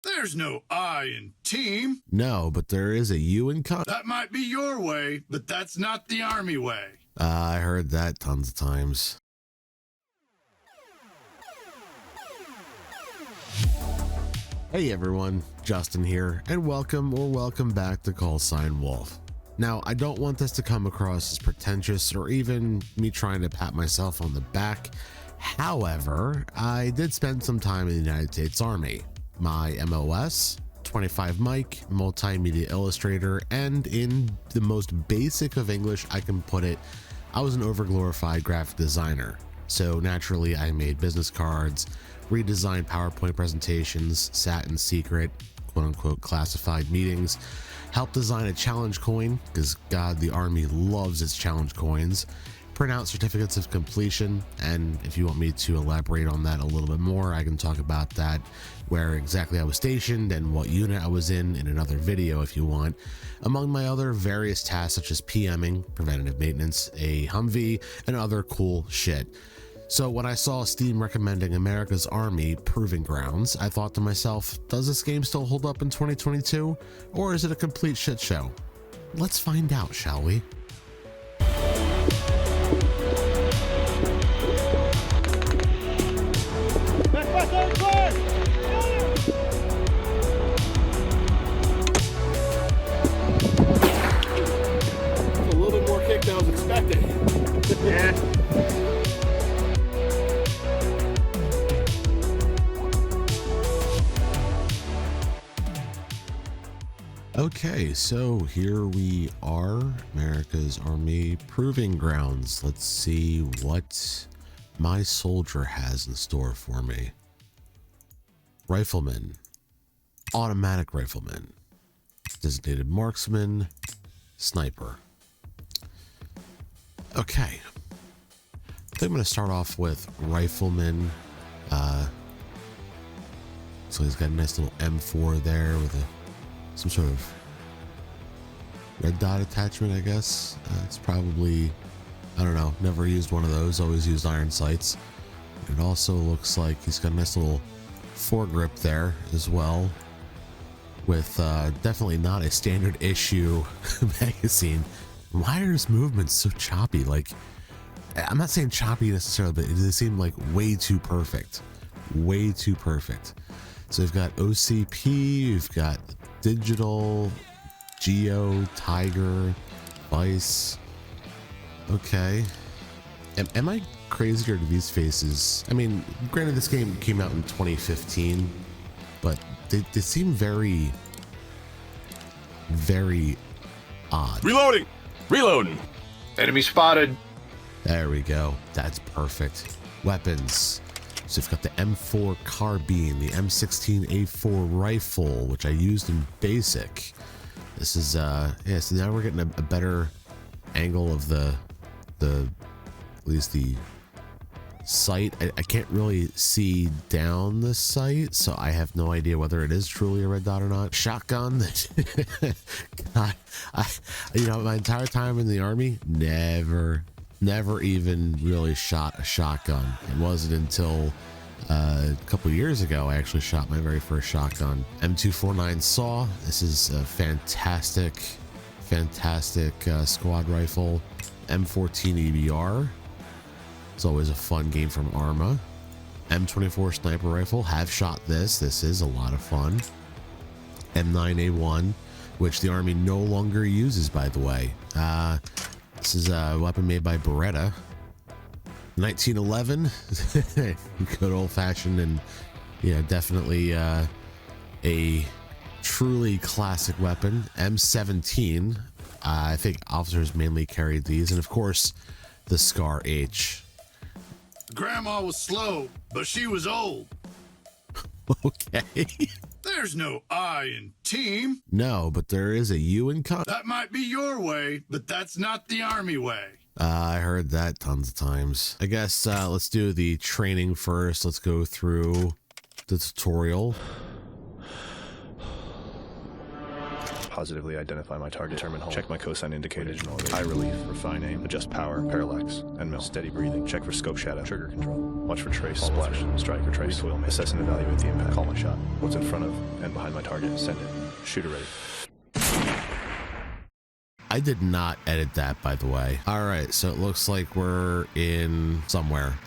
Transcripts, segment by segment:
There's no I in team. No, but there is a U in con. That might be your way, but that's not the Army way. I heard that tons of times. Hey everyone, Justin here, and welcome back to Call Sign Wolf. Now, I don't want this to come across as pretentious or even me trying to pat myself on the back. However, I did spend some time in the United States Army. My MOS, 25 mic, multimedia illustrator, and in the most basic of English I can put it, I was an overglorified graphic designer. So naturally I made business cards, redesigned PowerPoint presentations, sat in secret, quote unquote classified meetings, helped design a challenge coin, because God, the Army loves its challenge coins, print out certificates of completion, and if you want me to elaborate on that a little bit more, I can talk about that, where exactly I was stationed and what unit I was in another video if you want, among my other various tasks such as PMing, preventative maintenance, a Humvee, and other cool shit. So when I saw Steam recommending America's Army Proving Grounds, I thought to myself, does this game still hold up in 2022? Or is it a complete shit show? Let's find out, shall we? A little bit more kick than I was expecting. Yeah. Okay, so here we are, America's Army Proving Grounds. Let's see what my soldier has in store for me. Rifleman, automatic rifleman, designated marksman, sniper. Okay, I think I'm going to start off with rifleman. So he's got a nice little M4 there with some sort of red dot attachment, I guess. It's probably, I don't know, never used one of those, always used iron sights. It also looks like he's got a nice little foregrip there as well, with definitely not a standard issue magazine. Why are his movements so choppy? Like, I'm not saying choppy necessarily, but they seem like way too perfect. Way too perfect. So we've got OCP, we've got digital, Geo, Tiger, Vice. Okay. Am I crazy or do these faces? I mean, granted, this game came out in 2015, but they seem very, very odd. Reloading! Reloading! Enemy spotted. There we go. That's perfect. Weapons. So we've got the M4 carbine, the M16A4 rifle, which I used in basic. This is yeah, so now we're getting a better angle of the at least the sight. I can't really see down the sight, so I have no idea whether it is truly a red dot or not. Shotgun. God, you know, my entire time in the Army, never even really shot a shotgun. It wasn't until a couple years ago I actually shot my very first shotgun. M249 SAW. This is a fantastic squad rifle. M14 EBR. It's always a fun game from Arma. M24 sniper rifle. Have shot this. This is a lot of fun. M9A1, which the Army no longer uses, by the way. This is a weapon made by Beretta. 1911, good old fashioned, and yeah, definitely a truly classic weapon. M17, I think officers mainly carried these, and of course the Scar H. Grandma was slow, but she was old. Okay. There's no I in team. No, but there is a U in con. That might be your way, but that's not the Army way. I heard that tons of times. I guess let's do the training first. Let's go through the tutorial. Positively identify my target. Determine hole. Check my cosine indicator. High relief. Refine aim. Adjust power. Parallax. And mill. Steady breathing. Check for scope shadow. Trigger control. Watch for trace. Splash. Strike or trace. Recoil. Assess and evaluate the impact. Call my shot. What's in front of and behind my target. Send it. Shooter ready. I did not edit that, by the way. All right, so it looks like we're in somewhere.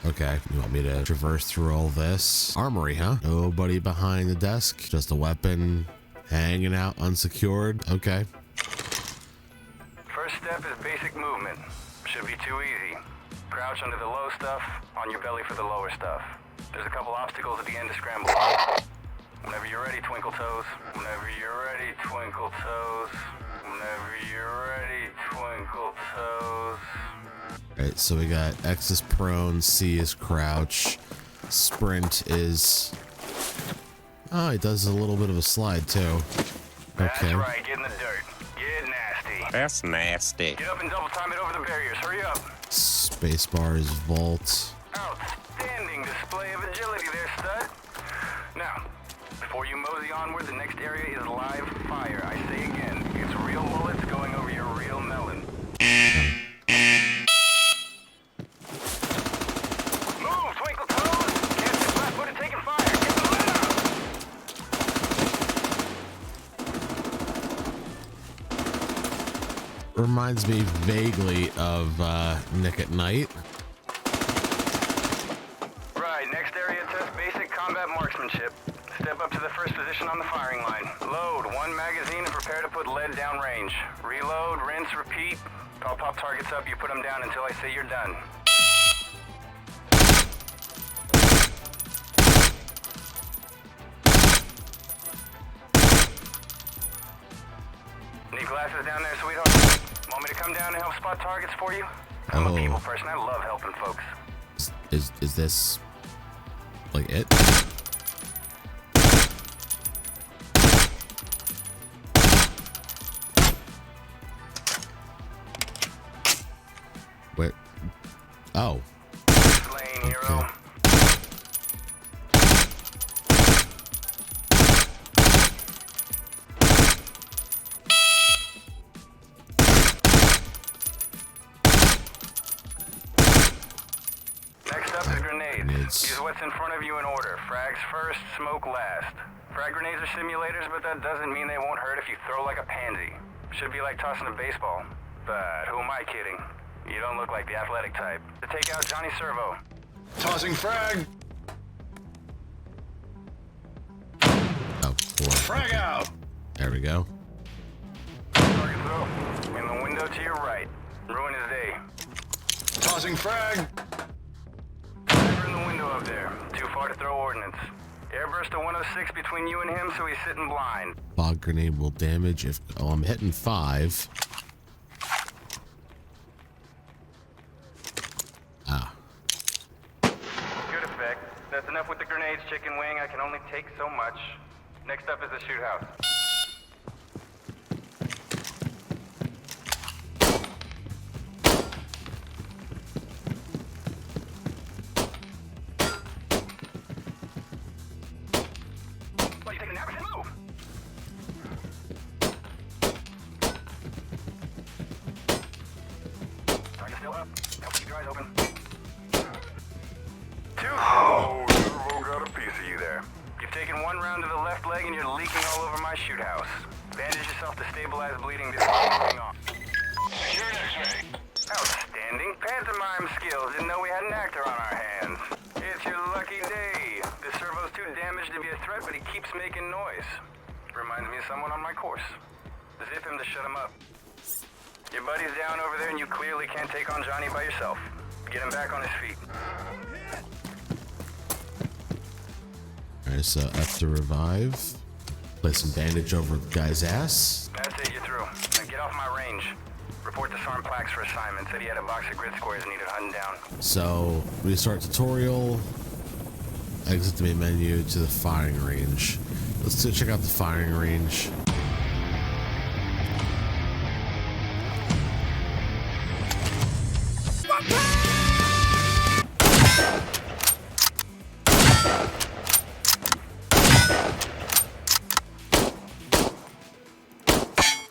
Okay. You want me to traverse through all this? Armory, huh? Nobody behind the desk. Just a weapon hanging out unsecured. Okay. First step is basic movement. Should be too easy. Crouch under the low stuff, on your belly for the lower stuff. There's a couple obstacles at the end to scramble. Whenever you're ready, twinkle toes. Whenever you're ready, twinkle toes. Whenever you're ready, twinkle toes. All right, so we got X is prone, C is crouch, sprint is... Oh, it does a little bit of a slide too. That's Okay. right, get in the dirt. Get nasty. That's nasty. Get up and double time it over the barriers. Hurry up. Spacebar is vault. Outstanding display of agility there, stud. Now, before you mosey onward, the next area is live fire. I say again, it's real bullets going over your real melon. Move, twinkle toes! Can't sit flat-footed taking fire. Get the lid out! Reminds me vaguely of Nick at Night. Right, next area tests basic combat marksmanship. Step up to the first position on the firing line. Load one magazine and prepare to put lead down range. Reload, rinse, repeat. I'll pop targets up, you put them down until I say you're done. Need glasses down there, sweetheart? Want me to come down and help spot targets for you? I'm a people person, I love helping folks. Is this like it? Wait. Oh. Slain, hero. Okay. Next up is grenades. Grenades. Use what's in front of you in order. Frags first, smoke last. Frag grenades are simulators, but that doesn't mean they won't hurt if you throw like a pansy. Should be like tossing a baseball. But who am I kidding? You don't look like the athletic type. To take out Johnny Servo. Tossing frag. Oh, four. Frag out. There we go. Target throw. In the window to your right. Ruin his day. Tossing frag. Never in the window up there. Too far to throw ordnance. Airburst to 106 between you and him, so he's sitting blind. Fog grenade will damage if... Oh, I'm hitting 5. Ah. Good effect. That's enough with the grenades, chicken wing. I can only take so much. Next up is the shoot house. What, you taking a nap? I said move! Target still up. Help keep your eyes open. Oh, Servo got a piece of you there. You've taken one round to the left leg and you're leaking all over my shoot house. Bandage yourself to stabilize bleeding before moving on. Secure an X-ray. Outstanding pantomime skills. Didn't know we had an actor on our hands. It's your lucky day. This servo's too damaged to be a threat, but he keeps making noise. Reminds me of someone on my course. Zip him to shut him up. Your buddy's down over there and you clearly can't take on Johnny by yourself. Get him back on his feet. Alright, so F to revive. Place some bandage over the guy's ass. That's it, you're through. Now get off my range. Report to Sergeant Plax for assignment. Said he had a box of grid squares needed hunting down. So, restart tutorial. Exit the main menu to the firing range. Let's check out the firing range.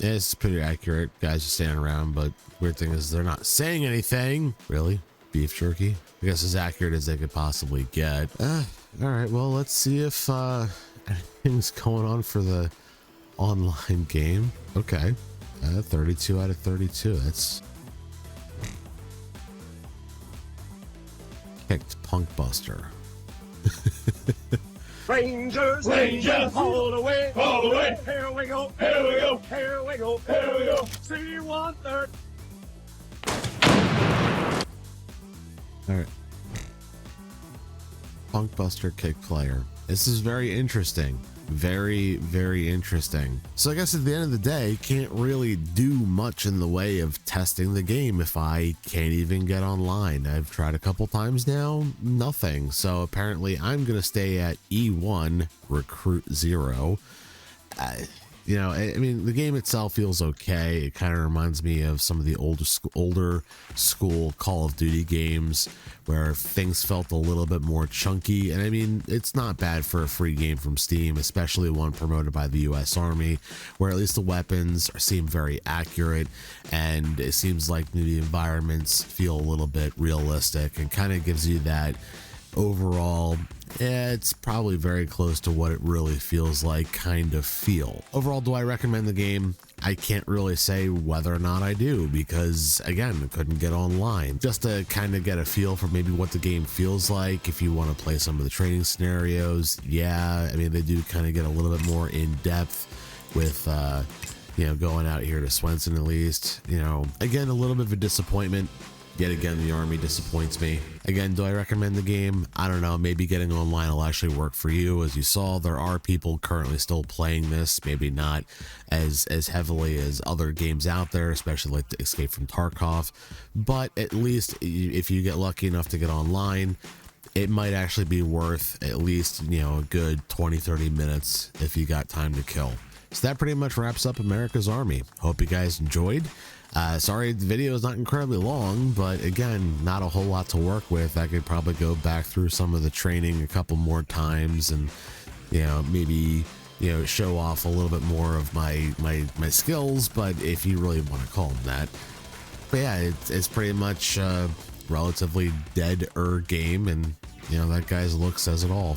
It's pretty accurate. Guys just standing around, but weird thing is they're not saying anything. Really? Beef jerky? I guess as accurate as they could possibly get. All right, well, let's see if anything's going on for the online game. Okay. 32 out of 32. That's kicked Punk Buster. Rangers, Rangers, all the way, all the way. Here we go, here we go, here we go, here we go. C-130. All right. Punk Buster kick player. This is very interesting. Very, very interesting. So I guess at the end of the day, can't really do much in the way of testing the game if I can't even get online. I've tried a couple times now, nothing. So apparently I'm going to stay at E1 Recruit 0. You know, I mean, the game itself feels okay. It kind of reminds me of some of the older school Call of Duty games where things felt a little bit more chunky. And I mean, it's not bad for a free game from Steam, especially one promoted by the US Army, where at least the weapons seem very accurate and it seems like the environments feel a little bit realistic and kind of gives you that overall, it's probably very close to what it really feels like kind of feel. Overall, do I recommend the game? I can't really say whether or not I do because, again, I couldn't get online. Just to kind of get a feel for maybe what the game feels like if you want to play some of the training scenarios. Yeah, I mean, they do kind of get a little bit more in depth with you know, going out here to Swenson at least. You know, again, a little bit of a disappointment. Yet again, the Army disappoints me. Again, do I recommend the game? I don't know. Maybe getting online will actually work for you. As you saw, there are people currently still playing this, maybe not as heavily as other games out there, especially like the Escape from Tarkov. But at least if you get lucky enough to get online, it might actually be worth at least, you know, a good 20-30 minutes if you got time to kill. So that pretty much wraps up America's Army. Hope you guys enjoyed. Sorry the video is not incredibly long, but again, not a whole lot to work with. I could probably go back through some of the training a couple more times and, you know, maybe, you know, show off a little bit more of my skills, but if you really want to call them that. But yeah, it's pretty much a relatively dead-er game, and, you know, that guy's look says it all.